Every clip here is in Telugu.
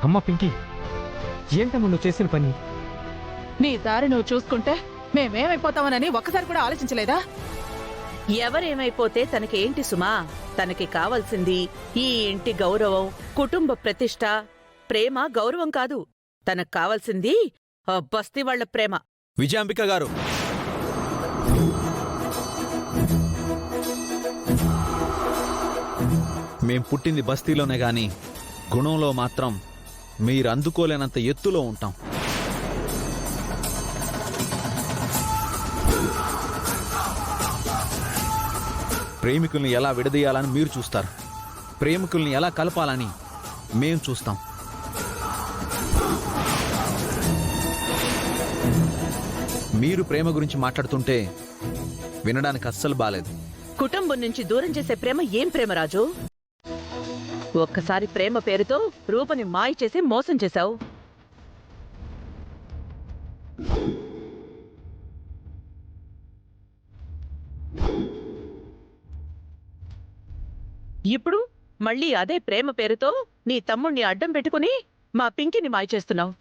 అమ్మ పింకీ, ఏంటమ్మా నువ్వు చేసిన పని? నీ దారి నువ్వు చూసుకుంటే మేమేమైపోతామనని ఒక్కసారి కూడా ఆలోచించలేదా? ఎవరేమైపోతే తనకేంటి సుమా? తనకి కావాల్సింది ఈ ఇంటి గౌరవం, కుటుంబ ప్రతిష్ట. ప్రేమ గౌరవం కాదు, తనకు కావాల్సింది ఆ బస్తీ వాళ్ల ప్రేమ. విజయాంబిక గారు, మేం పుట్టింది బస్తీలోనే గాని గుణంలో మాత్రం మీరు అందుకోలేనంత ఎత్తులో ఉంటాం. ప్రేమికుల్ని ఎలా విడదీయాలని మీరు చూస్తారు, ప్రేమికుల్ని ఎలా కలపాలని మేం చూస్తాం. మీరు ప్రేమ గురించి మాట్లాడుతుంటే వినడానికి అస్సలు బాలేదు. కుటుంబం నుంచి దూరం చేసే ప్రేమ ఏం ప్రేమ రాజు? ఒక్కసారి ప్రేమ పేరుతో రూపని మాయ చేసి మోసం చేశావు. ఇప్పుడు మళ్ళీ అదే ప్రేమ పేరుతో నీ తమ్ముణ్ణి అడ్డం పెట్టుకుని మా పింకిని మాయ చేస్తున్నావు.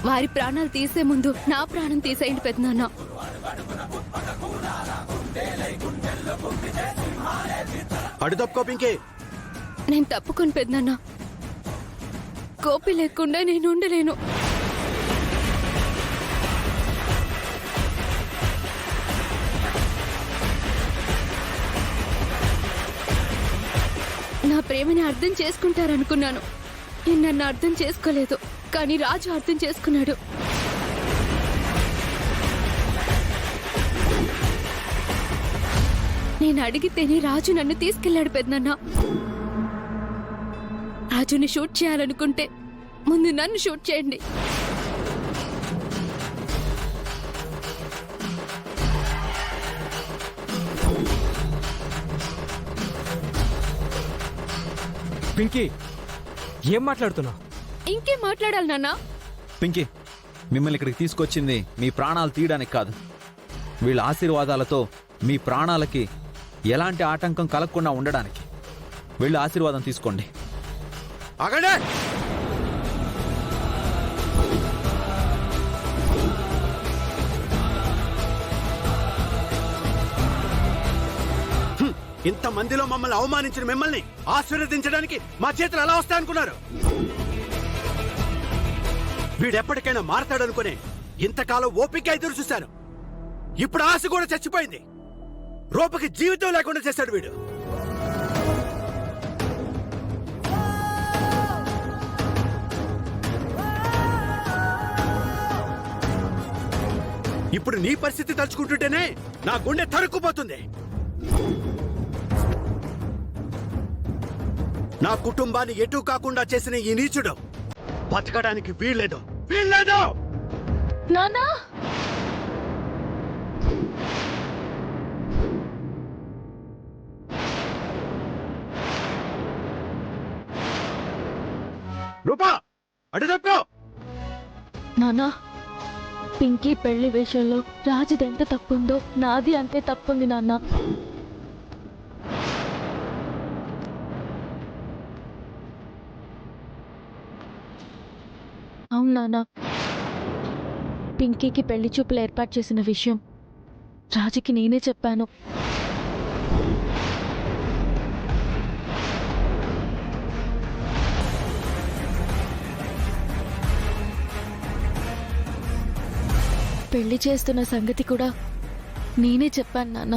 వారి ప్రాణాలు తీసే ముందు నా ప్రాణం తీసేయండి పెద్దనాన్న. అడు తప్పుకో పింకీ. నేను తప్పుకొని పెద్దనాన్న, కోపి లేకుండా నేను ఉండలేను. నా ప్రేమని అర్థం చేసుకుంటారనుకున్నాను. నేను నన్ను అర్థం చేసుకోలేదు, కానీ రాజు అర్థం చేసుకున్నాడు. నేను అడిగితేనే రాజు నన్ను తీసుకెళ్లాడు పెద్దనాన్న. రాజుని షూట్ చేయాలనుకుంటే ముందు నన్ను షూట్ చేయండి. పింకీ, ఏం మాట్లాడుతున్నావు? ఇంకేం మాట్లాడాలి నాన్న? పింకీ, మిమ్మల్ని ఇక్కడికి తీసుకొచ్చింది మీ ప్రాణాలు తీయడానికి కాదు, వీళ్ళ ఆశీర్వాదాలతో మీ ప్రాణాలకి ఎలాంటి ఆటంకం కలగకుండా ఉండడానికి. వీళ్ళ ఆశీర్వాదం తీసుకోండి. ఆగండి! ఇంతమందిలో మమ్మల్ని అవమానించిన మిమ్మల్ని ఆశీర్వదించడానికి మా చేతులు ఎలా వస్తాయనుకున్నారు? వీడెప్పటికైనా మారతాడనుకునే ఇంతకాలం ఓపిక ఎదురు చూశాను. ఇప్పుడు ఆశ కూడా చచ్చిపోయింది. రూపకి జీవితం లేకుండా చేశాడు వీడు. ఇప్పుడు నీ పరిస్థితి తలుచుకుంటుంటేనే నా గుండె తరుక్కుపోతుంది. నా కుటుంబాన్ని ఎటూ కాకుండా చేసిన ఈ నీచుడు బతకడానికి వీల్లేదు. నాన్నా, రూపా, అటు తప్పుకో. నానా, పింకీ పెళ్లి విషయంలో రాజుది ఎంత తప్పుందో నాది అంతే తప్పుంది నాన్న. అవును నాన్న, పింకీకి పెళ్లి చూపులు ఏర్పాటు చేసిన విషయం రాజుకి నేనే చెప్పాను. పెళ్లి చేస్తున్న సంగతి కూడా నేనే చెప్పాను నాన్న.